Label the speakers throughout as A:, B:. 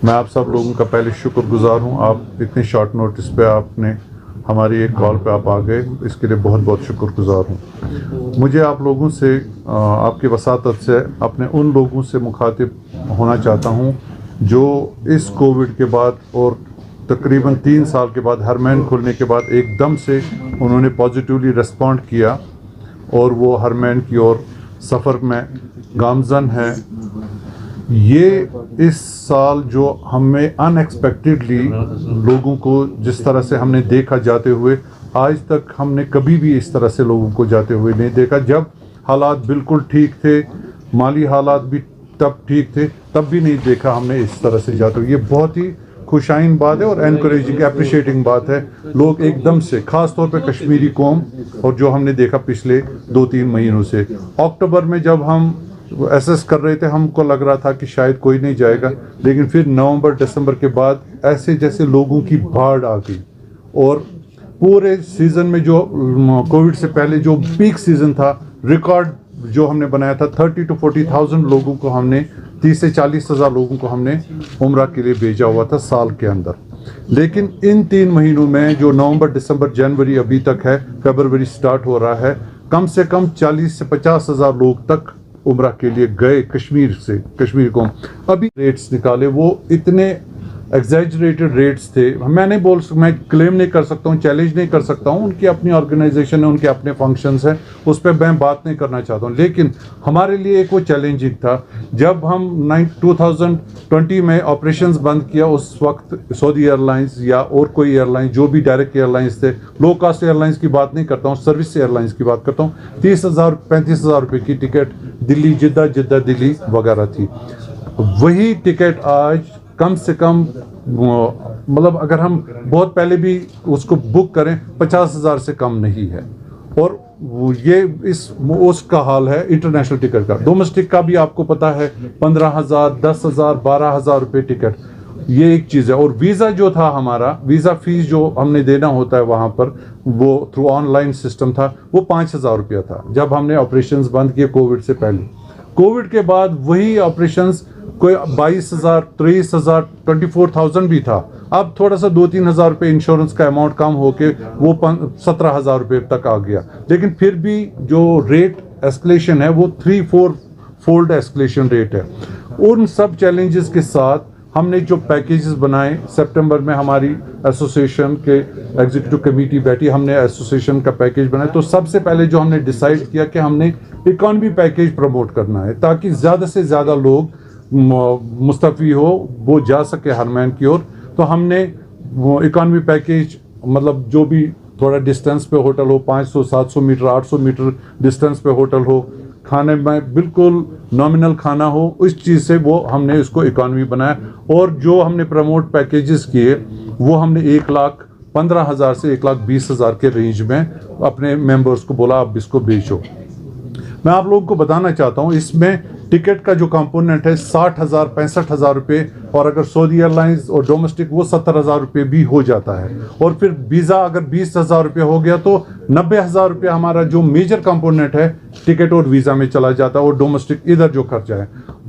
A: मैं आप सब लोगों का पहले शुक्रगुजार हूँ। आप इतने शॉर्ट नोटिस पे आपने हमारी एक कॉल पे आप आ गए, इसके लिए बहुत बहुत शुक्रगुजार हूँ। मुझे आप लोगों से आपकी वसातत से अपने उन लोगों से मुखातिब होना चाहता हूँ जो इस कोविड के बाद और तकरीबन 3 साल के बाद हरमैन खुलने के बाद एकदम से उन्होंने पॉजिटिवली रिस्पॉन्ड किया और वो हरमैन की ओर सफ़र में गामजन है। ये इस साल जो हमें अनएक्सपेक्टेडली लोगों को जिस तरह से हमने देखा जाते हुए, आज तक हमने कभी भी इस तरह से लोगों को जाते हुए नहीं देखा। जब हालात बिल्कुल ठीक थे, माली हालात भी तब ठीक थे, तब भी नहीं देखा हमने इस तरह से जाते हुए। ये बहुत ही खुशाइन बात है और एनकरेजिंग अप्रिशिएटिंग बात है। लोग एकदम से, ख़ास तौर पे कश्मीरी कौम, और जो हमने देखा पिछले 2-3 महीनों से, अक्टूबर में जब हम एसेस कर रहे थे हमको लग रहा था कि शायद कोई नहीं जाएगा, लेकिन फिर नवंबर दिसंबर के बाद ऐसे जैसे लोगों की बाढ़ आ गई। और पूरे सीज़न में जो कोविड से पहले जो पीक सीज़न था, रिकॉर्ड जो हमने बनाया था 30 to 40,000 लोगों को हमने, 30 से 40 हज़ार लोगों को हमने उम्रा के लिए भेजा हुआ था साल के अंदर। लेकिन इन 3 महीनों में जो नवंबर दिसंबर जनवरी अभी तक है, फरवरी स्टार्ट हो रहा है, कम से कम 40 से 50 हज़ार लोग तक उम्रा के लिए गए कश्मीर से। कश्मीर को अभी रेट्स निकाले, वो इतने एग्जैजरेटेड रेट्स थे। मैं क्लेम नहीं कर सकता हूँ, चैलेंज नहीं कर सकता हूँ, उनकी अपनी ऑर्गेनाइजेशन है, उनके अपने फंक्शंस हैं, उस पर मैं बात नहीं करना चाहता हूँ। लेकिन हमारे लिए एक वो चैलेंजिंग था जब हम 2020 में ऑपरेशंस बंद किया। उस वक्त सऊदी एयरलाइंस या और कोई एयरलाइन, जो भी डायरेक्ट एयरलाइंस थे, लो कास्ट एयरलाइंस की बात नहीं करता हूँ, सर्विस एयरलाइंस की बात करता हूँ, 30,000-35,000 रुपये की टिकट दिल्ली जिद्दा, जिद्दा दिल्ली वगैरह थी। वही टिकट आज कम से कम, मतलब अगर हम बहुत पहले भी उसको बुक करें, 50,000 से कम नहीं है। और ये उसका हाल है इंटरनेशनल टिकट का। डोमेस्टिक का भी आपको पता है 15,000, 10,000, 12,000 रुपये टिकट, ये एक चीज़ है। और वीज़ा जो था हमारा, वीज़ा फीस जो हमने देना होता है वहाँ पर, वो थ्रू ऑनलाइन सिस्टम था, वो 5,000 रुपया था जब हमने ऑपरेशंस बंद किए कोविड से पहले। कोविड के बाद वही ऑपरेशंस कोई 22,000, 23,000, 24,000 भी था। अब थोड़ा सा 2-3 हज़ार रुपये इंश्योरेंस का अमाउंट कम होके वो 17,000 रुपये तक आ गया। लेकिन फिर भी जो रेट एस्केलेशन है वो 3-4 फोल्ड एस्केलेशन रेट है। उन सब चैलेंजेस के साथ हमने जो पैकेजेस बनाए, सितंबर में हमारी एसोसिएशन के एग्जीक्यूटिव कमेटी बैठी, हमने एसोसिएशन का पैकेज बनाया। तो सबसे पहले जो हमने डिसाइड किया कि हमने इकॉनमी पैकेज प्रमोट करना है, ताकि ज़्यादा से ज़्यादा लोग मुस्तफ़ी हो, वो जा सके हरमैन की ओर। तो हमने वो इकॉनमी पैकेज, मतलब जो भी थोड़ा डिस्टेंस पे होटल हो, 500, 700 मीटर, 800 मीटर डिस्टेंस पे होटल हो, खाने में बिल्कुल नॉमिनल खाना हो, उस चीज़ से वो हमने इसको इकॉनमी बनाया। और जो हमने प्रमोट पैकेजेस किए वो हमने 1,15,000 से 1,20,000 के रेंज में अपने मेंबर्स को बोला आप इसको बेचो। मैं आप लोगों को बताना चाहता हूँ, इसमें टिकट का जो कंपोनेंट है 60,000, 65,000 रुपये, और अगर सऊदी एयरलाइंस और डोमेस्टिक वो 70,000 रुपये भी हो जाता है। और फिर वीज़ा अगर 20,000 रुपये हो गया तो 90,000 रुपये हमारा जो मेजर कंपोनेंट है टिकट और वीज़ा में चला जाता है, और डोमेस्टिक इधर जो खर्चा है।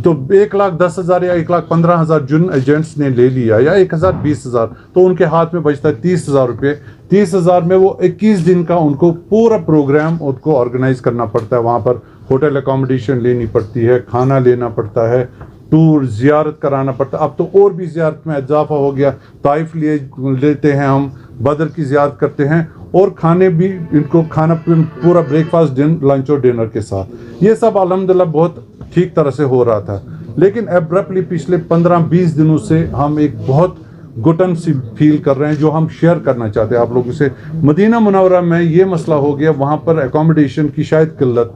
A: तो 1,10,000 या 1,15,000 जिन एजेंट्स ने ले लिया, या 1,000, 20,000, तो उनके हाथ में बचता है 30,000 रुपये। 30,000 में वो 21 दिन का उनको पूरा प्रोग्राम उनको ऑर्गेनाइज करना पड़ता है। वहाँ पर होटल अकोमोडेशन लेनी पड़ती है, खाना लेना पड़ता है, टूर ज़ियारत कराना पड़ता है। अब तो और भी ज़ियारत में इजाफा हो गया, ताइफ लेते हैं हम, बदर की ज़ियारत करते हैं, और खाने भी इनको खाना पूरा ब्रेकफास्ट, लंच और डिनर के साथ। ये सब अल्हम्दुलिल्लाह बहुत ठीक तरह से हो रहा था। लेकिन एब्रप्टली पिछले 15-20 दिनों से हम एक बहुत घुटन सी फील कर रहे हैं, जो हम शेयर करना चाहते हैं आप लोगों से। मदीना मुनव्वरा में ये मसला हो गया, वहाँ पर एकोमोडेशन की शायद किल्लत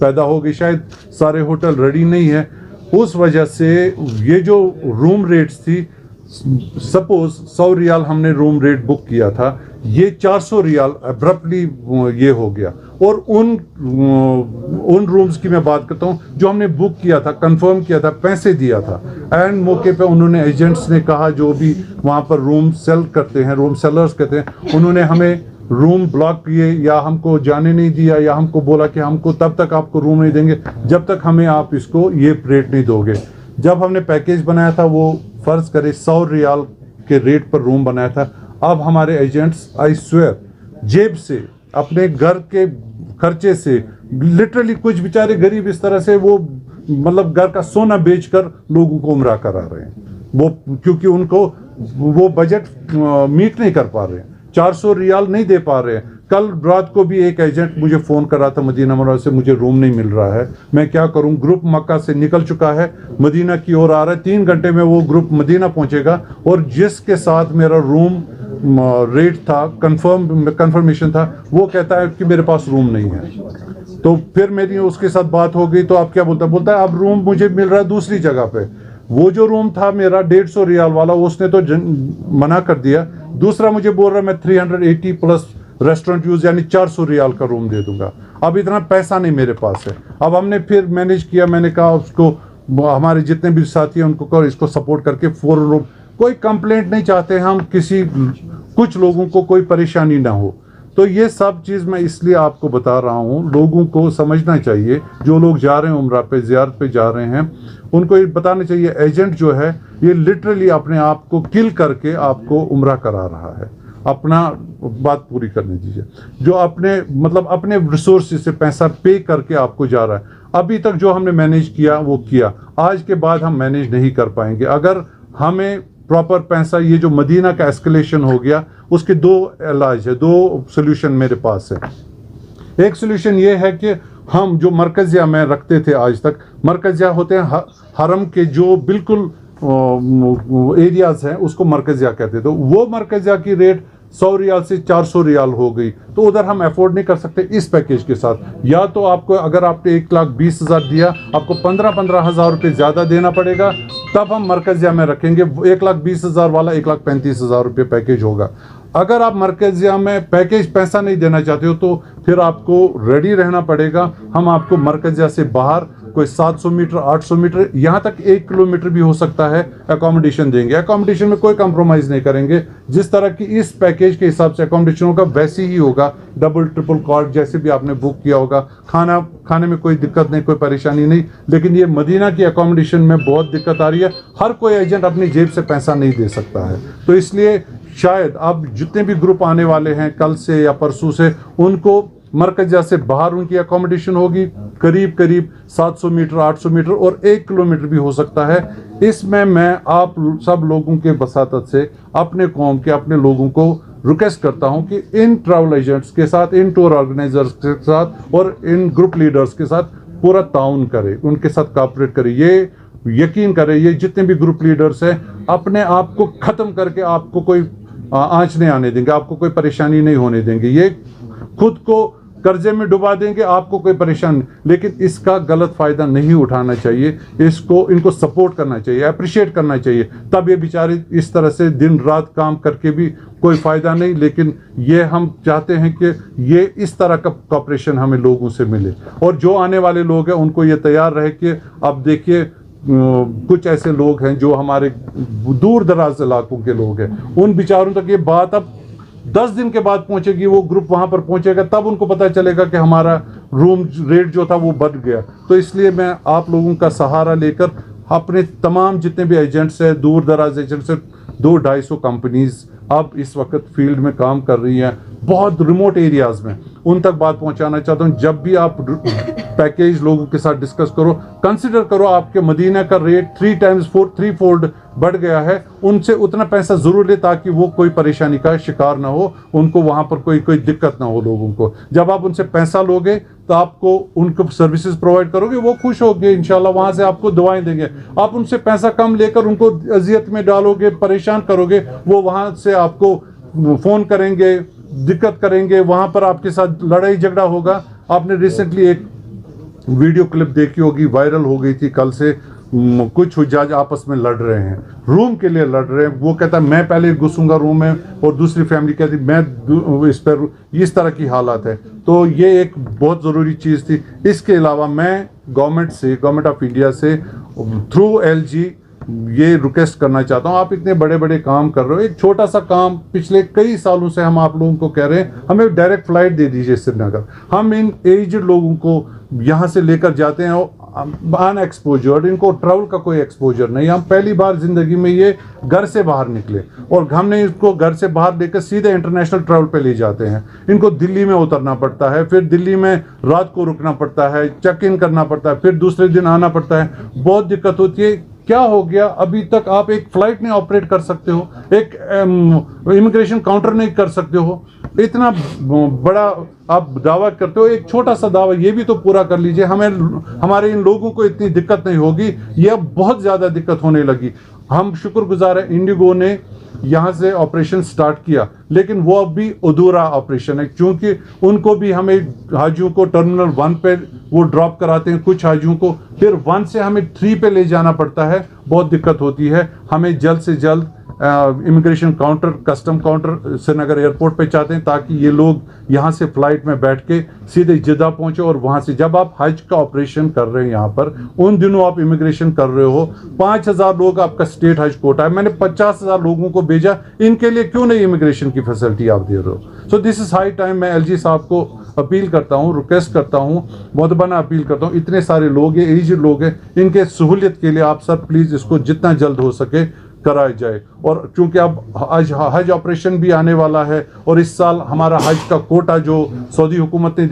A: पैदा हो गई, शायद सारे होटल रेडी नहीं है। उस वजह से ये जो रूम रेट्स थी, सपोज 100 रियाल हमने रूम रेट बुक किया था, ये 400 रियाल अब्रप्टली ये हो गया। और उन रूम्स की मैं बात करता हूँ जो हमने बुक किया था, कंफर्म किया था, पैसे दिया था, एंड मौके पे उन्होंने, एजेंट्स ने कहा, जो भी वहाँ पर रूम सेल करते हैं, रूम सेलर्स कहते हैं, उन्होंने हमें रूम ब्लॉक किए, या हमको जाने नहीं दिया, या हमको बोला कि हमको तब तक आपको रूम नहीं देंगे जब तक हमें आप इसको ये रेट नहीं दोगे। जब हमने पैकेज बनाया था वो फ़र्ज़ करें 100 रियाल के रेट पर रूम बनाया था। अब हमारे एजेंट्स आई स्वेयर जेब से अपने घर के खर्चे से लिटरली कुछ बेचारे गरीब इस तरह से वो मतलब घर का सोना बेचकर लोगों को उम्रा करा रहे हैं, वो क्योंकि उनको वो बजट मीट नहीं कर पा रहे हैं, 400 रियाल नहीं दे पा रहे हैं। कल रात को भी एक एजेंट मुझे फ़ोन कर रहा था मदीना मुनव्वरा से, मुझे रूम नहीं मिल रहा है, मैं क्या करूं। ग्रुप मक्का से निकल चुका है, मदीना की ओर आ रहा है, 3 घंटे में वो ग्रुप मदीना पहुंचेगा। और जिसके साथ मेरा रूम रेट था, कंफर्मेशन था, वो कहता है कि मेरे पास रूम नहीं है। तो फिर मेरी उसके साथ बात हो गई, तो आप क्या बोलता है अब रूम मुझे मिल रहा है दूसरी जगह पे। वो जो रूम था मेरा 150 रियाल वाला, उसने तो मना कर दिया। दूसरा मुझे बोल रहा है मैं 380 प्लस रेस्टोरेंट यूज यानी 400 रियाल का रूम दे दूंगा। अब इतना पैसा नहीं मेरे पास है। अब हमने फिर मैनेज किया, मैंने कहा उसको, हमारे जितने भी साथी हैं उनको कहो इसको सपोर्ट करके 4 रूम। कोई कंप्लेंट नहीं चाहते हम, कुछ लोगों को कोई परेशानी ना हो। तो ये सब चीज़ मैं इसलिए आपको बता रहा हूँ, लोगों को समझना चाहिए, जो लोग जा रहे हैं उम्रा पे, ज़ियारत पे जा रहे हैं, उनको ये बताना चाहिए एजेंट जो है ये लिटरली अपने आप को किल करके आपको उम्रा करा रहा है। अपना बात पूरी करने दीजिए। जो अपने रिसोर्सेज से पैसा पे करके आपको जा रहा है, अभी तक जो हमने मैनेज किया वो किया, आज के बाद हम मैनेज नहीं कर पाएंगे। अगर हमें प्रॉपर पैसा, ये जो मदीना का एस्केलेशन हो गया, उसके 2 इलाज है, 2 सोल्यूशन मेरे पास है। एक सोल्यूशन ये है कि हम जो मरकजिया में रखते थे आज तक, मरकजिया होते हैं हरम के जो बिल्कुल एरियाज हैं, उसको मरकजिया कहते थे। तो वो मरकजिया की रेट 100 रियाल से 400 रियाल हो गई, तो उधर हम अफोर्ड नहीं कर सकते इस पैकेज के साथ। या तो आपको, अगर आपने 1,20,000 दिया, आपको 15-15 हज़ार रुपये ज़्यादा देना पड़ेगा, तब हम मरकजिया में रखेंगे। 1,20,000 वाला 1,35,000 रुपये पैकेज होगा। अगर आप मरकजिया में पैकेज पैसा नहीं देना चाहते हो तो फिर आपको रेडी रहना पड़ेगा। हम आपको मरकजिया से बाहर कोई 700 मीटर, 800 मीटर, यहाँ तक 1 किलोमीटर भी हो सकता है, अकोमोडेशन देंगे। अकोमोडेशन में कोई कंप्रोमाइज़ नहीं करेंगे। जिस तरह की इस पैकेज के हिसाब से अकोमोडेशन होगा वैसे ही होगा, डबल ट्रिपल कॉट जैसे भी आपने बुक किया होगा। खाने में कोई दिक्कत नहीं, कोई परेशानी नहीं। लेकिन ये मदीना की अकोमोडेशन में बहुत दिक्कत आ रही है, हर कोई एजेंट अपनी जेब से पैसा नहीं दे सकता है। तो इसलिए शायद अब जितने भी ग्रुप आने वाले हैं कल से या परसों से, उनको मरकजिया से बाहर उनकी अकोमोडेशन होगी, करीब 700 मीटर, 800 मीटर और 1 किलोमीटर भी हो सकता है। इसमें मैं आप सब लोगों के बसातत से अपने कौम के, अपने लोगों को रिक्वेस्ट करता हूं कि इन ट्रैवल एजेंट्स के साथ, इन टूर ऑर्गेनाइजर्स के साथ और इन ग्रुप लीडर्स के साथ पूरा ताउन करें, उनके साथ कोऑपरेट करें। ये यकीन करें, ये जितने भी ग्रुप लीडर्स हैं अपने आप को ख़त्म करके आपको कोई आंच नहीं आने देंगे, आपको कोई परेशानी नहीं होने देंगे। ये खुद को कर्जे में डुबा देंगे, आपको कोई परेशानी, लेकिन इसका गलत फ़ायदा नहीं उठाना चाहिए। इनको सपोर्ट करना चाहिए, अप्रिशिएट करना चाहिए। तब ये बेचारे इस तरह से दिन रात काम करके भी कोई फ़ायदा नहीं। लेकिन ये हम चाहते हैं कि ये इस तरह का कॉपरेशन हमें लोगों से मिले। और जो आने वाले लोग हैं उनको ये तैयार रहे कि अब देखिए कुछ ऐसे लोग हैं जो हमारे दूर दराज इलाकों के लोग हैं, उन बेचारों तक ये बात अब 10 दिन के बाद पहुंचेगी। वो ग्रुप वहां पर पहुंचेगा, तब उनको पता चलेगा कि हमारा रूम रेट जो था वो बढ़ गया। तो इसलिए मैं आप लोगों का सहारा लेकर अपने तमाम जितने भी एजेंट्स हैं, दूर दराज एजेंट्स हैं, 200-250 कंपनीज अब इस वक्त फील्ड में काम कर रही हैं, बहुत रिमोट एरियाज़ में, उन तक बात पहुंचाना चाहता हूं। जब भी आप पैकेज लोगों के साथ डिस्कस करो, कंसिडर करो आपके मदीना का रेट 3 फोल्ड बढ़ गया है, उनसे उतना पैसा ज़रूर ले ताकि वो कोई परेशानी का शिकार ना हो, उनको वहाँ पर कोई दिक्कत ना हो लोगों को। जब आप उनसे पैसा लोगे तो आपको उनको सर्विसेज प्रोवाइड करोगे, वो खुश होंगे इंशाल्लाह, वहाँ से आपको दुआएं देंगे। आप उनसे पैसा कम लेकर उनको अजियत में डालोगे, परेशान करोगे, वो वहाँ से आपको फ़ोन करेंगे, दिक्कत करेंगे, वहाँ पर आपके साथ लड़ाई झगड़ा होगा। आपने रिसेंटली एक वीडियो क्लिप देखी होगी, वायरल हो गई थी कल से, कुछ हुज्जाज आपस में लड़ रहे हैं, रूम के लिए लड़ रहे हैं। वो कहता है मैं पहले घुसूंगा रूम में, और दूसरी फैमिली कहती मैं इस पर, इस तरह की हालात है। तो ये एक बहुत ज़रूरी चीज़ थी। इसके अलावा मैं गवर्नमेंट ऑफ इंडिया से थ्रू LG ये रिक्वेस्ट करना चाहता हूँ, आप इतने बड़े बड़े काम कर रहे हो, एक छोटा सा काम पिछले कई सालों से हम आप लोगों को कह रहे हैं, हमें डायरेक्ट फ्लाइट दे दीजिए श्रीनगर। हम इन एज्ड लोगों को यहाँ से लेकर जाते हैं, अनएक्सपोजर्ड, इनको ट्रैवल का कोई एक्सपोजर नहीं। हम पहली बार ज़िंदगी में ये घर से बाहर निकले और हमने इसको घर से बाहर लेकर सीधे इंटरनेशनल ट्रैवल पे ले जाते हैं। इनको दिल्ली में उतरना पड़ता है, फिर दिल्ली में रात को रुकना पड़ता है, चेक इन करना पड़ता है, फिर दूसरे दिन आना पड़ता है। बहुत दिक्कत होती है। क्या हो गया, अभी तक आप एक फ्लाइट नहीं ऑपरेट कर सकते हो, एक इमिग्रेशन काउंटर नहीं कर सकते हो। इतना बड़ा आप दावा करते हो, एक छोटा सा दावा ये भी तो पूरा कर लीजिए। हमारे इन लोगों को इतनी दिक्कत नहीं होगी, ये अब बहुत ज़्यादा दिक्कत होने लगी। हम शुक्रगुजार हैं, इंडिगो ने यहाँ से ऑपरेशन स्टार्ट किया, लेकिन वो अब भी अधूरा ऑपरेशन है, क्योंकि उनको भी हमें हाजियों को टर्मिनल 1 पे वो ड्रॉप कराते हैं, कुछ हाजियों को फिर 1 से हमें 3 पे ले जाना पड़ता है। बहुत दिक्कत होती है। हमें जल्द से जल्द immigration counter, custom counter Srinagar airport पे चाहते हैं, ताकि ये लोग यहाँ से फ्लाइट में बैठ के सीधे जिद्दा पहुँचे और वहाँ से जब आप हज का ऑपरेशन कर रहे हैं यहाँ पर, उन दिनों आप इमिग्रेशन कर रहे हो, 5000 लोग आपका स्टेट हज कोटा है, मैंने 50,000 लोगों को भेजा, इनके लिए क्यों नहीं इमिग्रेशन की फैसिलिटी आप दे रहे हो? So this is high time. मैं LG साहब को अपील करता हूँ, रिक्वेस्ट करता हूँ, मुतबना अपील करता हूँ, इतने सारे लोग हैं, एज लोग हैं, इनके सहूलियत के लिए आप सब प्लीज़ इसको जितना जल्द हो सके कराया जाए। और चूंकि अब हज ऑपरेशन भी आने वाला है और इस साल हमारा हज का कोटा जो सऊदी हुकूमत ने